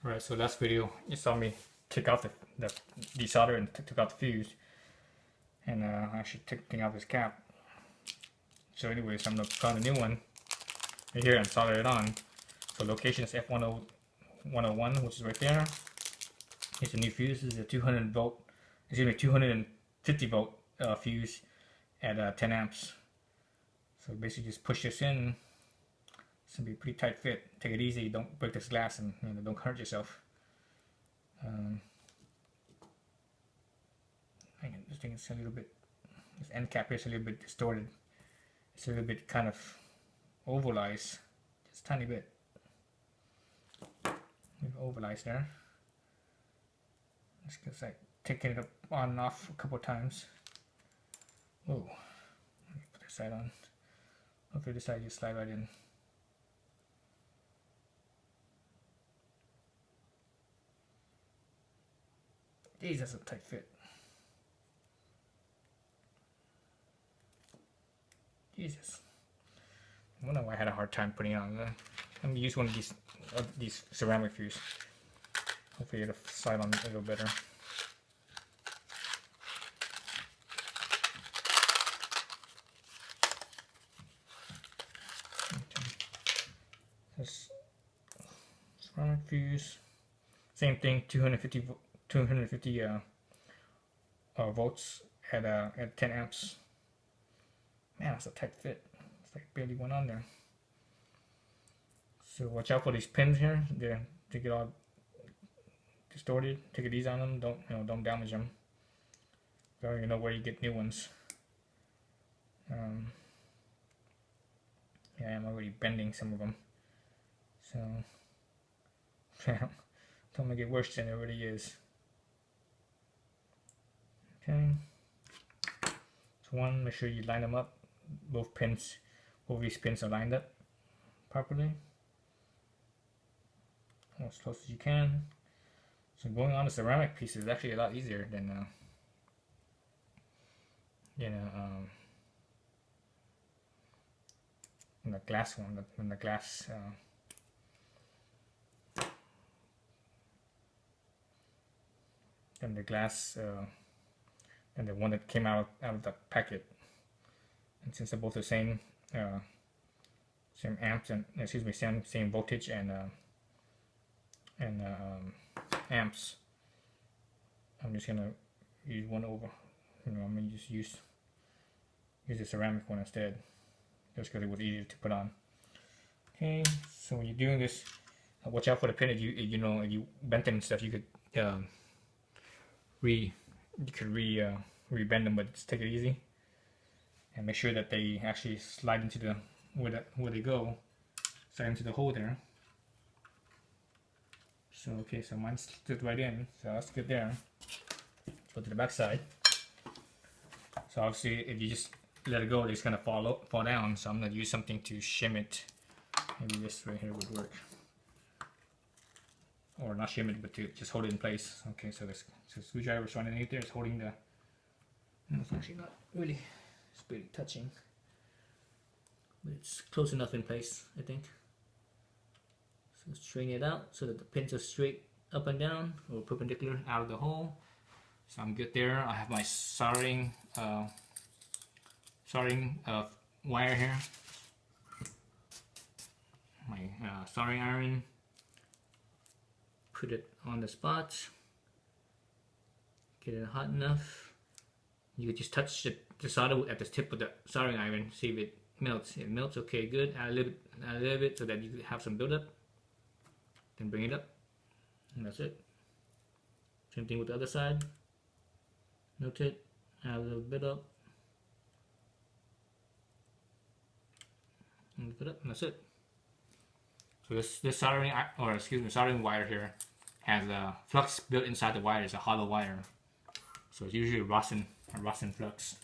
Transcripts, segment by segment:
Alright, so last video you saw me take out the desolder and took out the fuse, and actually taking out this cap. So anyways, I'm gonna find a new one right here and solder it on. So location is F101, which is right there. Here's a new fuse. This is a 200 volt, excuse me, 250 volt fuse at 10 amps. So basically just push this in. It's gonna be a pretty tight fit. Take it easy, don't break this glass, and don't hurt yourself. This thing is a little bit, this end cap is a little bit distorted. It's a little bit kind of ovalized, just a tiny bit. Ovalized there. Just because like taking it up on and off a couple of times. Oh, let me put this side on. Hopefully this side just slide right in. Geez, that's a tight fit. Jesus. I wonder why I had a hard time putting it on. Let me use one of these ceramic fuse. Hopefully it'll slide on a little better. Okay. This ceramic fuse. Same thing, 250 volts at 10 amps. Man, that's a tight fit. It's like barely went on there. So watch out for these pins here. They get all distorted. Take it easy on them. Don't damage them. So you know where you get new ones. Yeah, I'm already bending some of them. So don't make it worse than it already is. Okay. So one, make sure you line them up. Both these pins are lined up properly, as close as you can. So going on the ceramic piece is actually a lot easier than the glass one. When the glass and the one that came out of the packet. And since they're both the same amps and same voltage and amps, I'm just gonna use one over. I'm gonna just use the ceramic one instead, just because it was easier to put on. Okay, so when you're doing this, watch out for the pin. If you bent them and stuff, you could re-bend them, but just take it easy and make sure that they actually slide into the where they go, slide into the hole there. So okay, so mine slid right in, so that's good there. Let's go to the back side. So obviously, if you just let it go, it's gonna fall down. So I'm gonna use something to shim it. Maybe this right here would work, or not shim it, but to just hold it in place. Okay, so this screwdriver is running underneath there. It's holding the. No, it's actually not really. It's barely touching, but it's close enough in place, I think. So straighten it out so that the pins are straight up and down or perpendicular out of the hole. So I'm good there. I have my soldering wire here. My soldering iron. Put it on the spots. Get it hot enough. You could just touch the solder at the tip of the soldering iron, see if it melts. It melts, okay, good. Add a little bit so that you have some buildup. Then bring it up, and that's it. Same thing with the other side. Melt it, add a little bit up, and lift it up, and that's it. So this soldering wire here has a flux built inside the wire. It's a hollow wire, so it's usually a Rosin flux.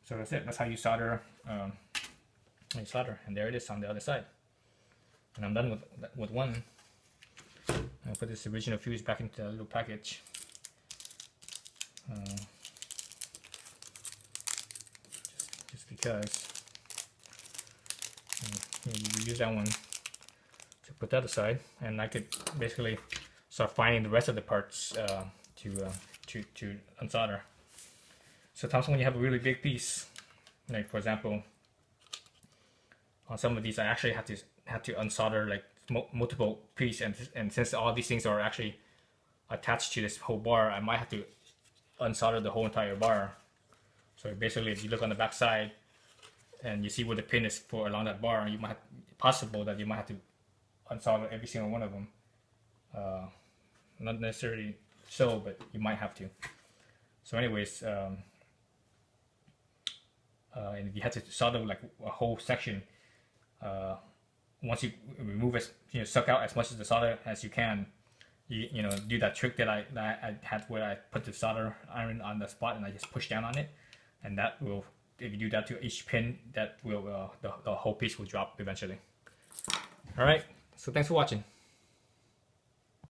So that's it. That's how you solder. And there it is on the other side. And I'm done with one. I'll put this original fuse back into the little package. Just because you use that one. to put that aside, and I could basically start finding the rest of the parts to unsolder. So sometimes when you have a really big piece, like for example, on some of these, I actually have to unsolder like multiple pieces, and since all these things are actually attached to this whole bar, I might have to unsolder the whole entire bar. So basically, if you look on the back side and you see where the pin is for along that bar, you might possible that you might have to unsolder every single one of them. Not necessarily so, but you might have to. So anyways, and if you have to solder like a whole section, once you remove it, suck out as much of the solder as you can. You know, do that trick that I had where I put the solder iron on the spot and I just push down on it, and that will, if you do that to each pin, that will the whole piece will drop eventually. All right, so thanks for watching.